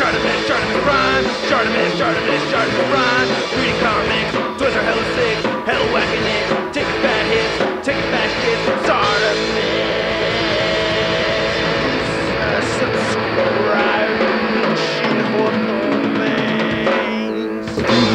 Shartimus Prime, Shartimus Prime. Reading comics, toys are hella sick, hella whacking it. Taking bad hits, taking bad shit. Subscribe.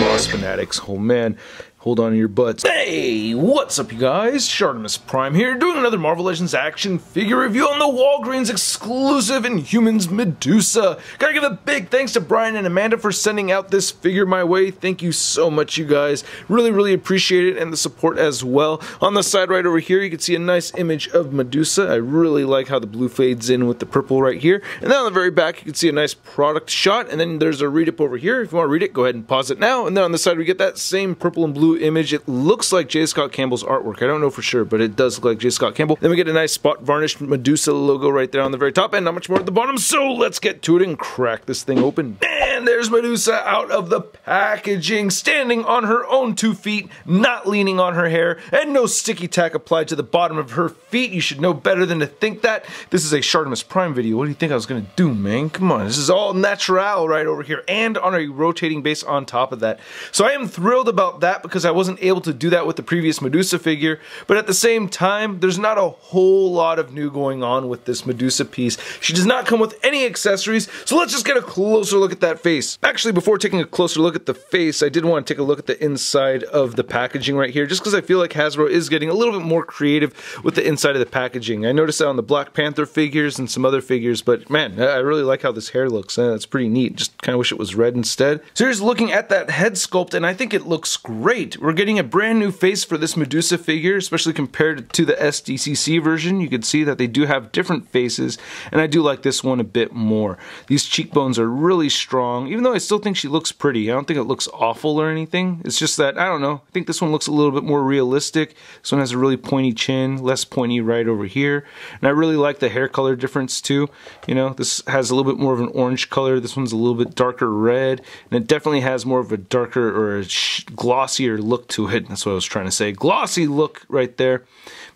Moss fanatics, oh man. Hold on to your butts. Hey, what's up you guys? Shartimus Prime here, doing another Marvel Legends action figure review on the Walgreens exclusive Inhumans Medusa. Gotta give a big thanks to Brian and Amanda for sending out this figure my way. Thank you so much, you guys. Really appreciate it, and the support as well. On the side right over here, you can see a nice image of Medusa. I really like how the blue fades in with the purple right here. And then on the very back, you can see a nice product shot, and then there's a read-up over here. If you want to read it, go ahead and pause it now. And then on the side, we get that same purple and blue image. It looks like J. Scott Campbell's artwork. I don't know for sure, but it does look like J. Scott Campbell. Then we get a nice spot varnished Medusa logo right there on the very top, and not much more at the bottom. So let's get to it and crack this thing open. And there's Medusa out of the packaging, standing on her own 2 feet, not leaning on her hair, and no sticky tack applied to the bottom of her feet. You should know better than to think that. This is a Shartimus Prime video. What do you think I was gonna do, man? Come on, this is all natural right over here, and on a rotating base on top of that. So I am thrilled about that because I wasn't able to do that with the previous Medusa figure, but at the same time, there's not a whole lot of new going on with this Medusa piece. She does not come with any accessories, so let's just get a closer look at that face. Actually, before taking a closer look at the face, I did want to take a look at the inside of the packaging right here, just because I feel like Hasbro is getting a little bit more creative with the inside of the packaging. I noticed that on the Black Panther figures and some other figures, but man, I really like how this hair looks. It's pretty neat. Just kind of wish it was red instead. So here's looking at that head sculpt, and I think it looks great. We're getting a brand new face for this Medusa figure, especially compared to the SDCC version. You can see that they do have different faces, and I do like this one a bit more. These cheekbones are really strong, even though I still think she looks pretty. I don't think it looks awful or anything. It's just that, I don't know, I think this one looks a little bit more realistic. This one has a really pointy chin, less pointy right over here. And I really like the hair color difference too. You know, this has a little bit more of an orange color. This one's a little bit darker red, and it definitely has more of a darker or a glossier look to it. That's what I was trying to say. Glossy look right there.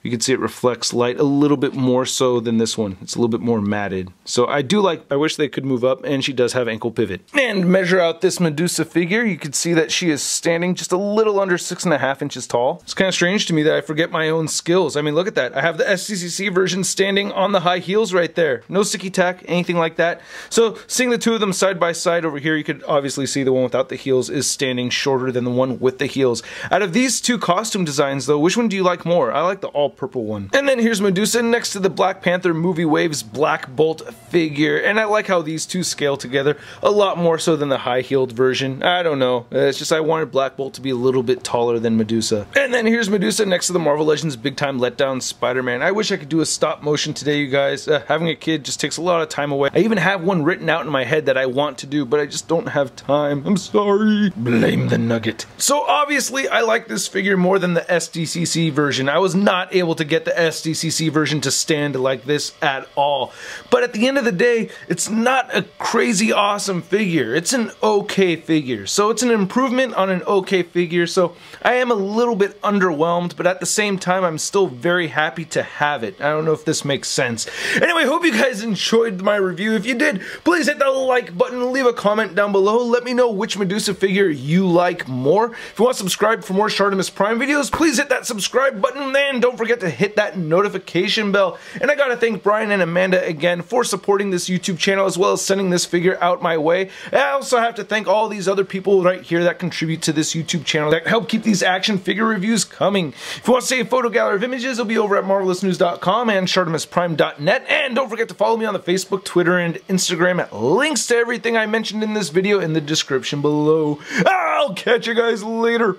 You can see it reflects light a little bit more so than this one. It's a little bit more matted. So I do like, I wish they could move up, and she does have ankle pivot. And measure out this Medusa figure, you can see that she is standing just a little under 6.5 inches tall. It's kind of strange to me that I forget my own skills. I mean, look at that. I have the SDCC version standing on the high heels right there. No sticky tack, anything like that. So seeing the two of them side by side over here, you could obviously see the one without the heels is standing shorter than the one with the heels. Out of these two costume designs though, which one do you like more? I like the all purple one. And then here's Medusa next to the Black Panther Movie Waves Black Bolt figure, and I like how these two scale together a lot more so than the high-heeled version. I don't know, it's just I wanted Black Bolt to be a little bit taller than Medusa. And then here's Medusa next to the Marvel Legends Big Time Letdown Spider-Man. I wish I could do a stop motion today, you guys. Having a kid just takes a lot of time away. I even have one written out in my head that I want to do, but I just don't have time. I'm sorry. Blame the Nugget. So obviously I like this figure more than the SDCC version. I was not able to get the SDCC version to stand like this at all. But at the end of the day, it's not a crazy awesome figure. It's an okay figure. So it's an improvement on an okay figure. So I am a little bit underwhelmed, but at the same time, I'm still very happy to have it. I don't know if this makes sense. Anyway, hope you guys enjoyed my review. If you did, please hit that like button, leave a comment down below. Let me know which Medusa figure you like more. If you want to subscribe for more Shartimus Prime videos, please hit that subscribe button, and don't forget to hit that notification bell. And I gotta thank Brian and Amanda again for supporting this YouTube channel as well as sending this figure out my way. And I also have to thank all these other people right here that contribute to this YouTube channel that help keep these action figure reviews coming. If you want to see a photo gallery of images, it'll be over at marvelousnews.com and shartimusprime.net. And don't forget to follow me on the Facebook, Twitter, and Instagram. Links to everything I mentioned in this video in the description below. I'll catch you guys later.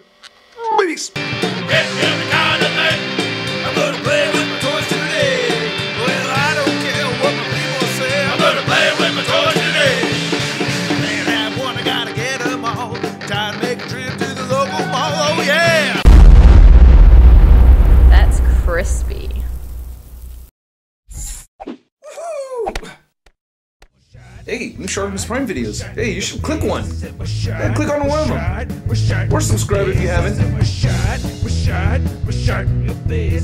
Peace. Crispy. Hey, new Shartimus Prime videos. Hey, you should click one. Yeah, click on one of them. Or subscribe if you haven't. Your face,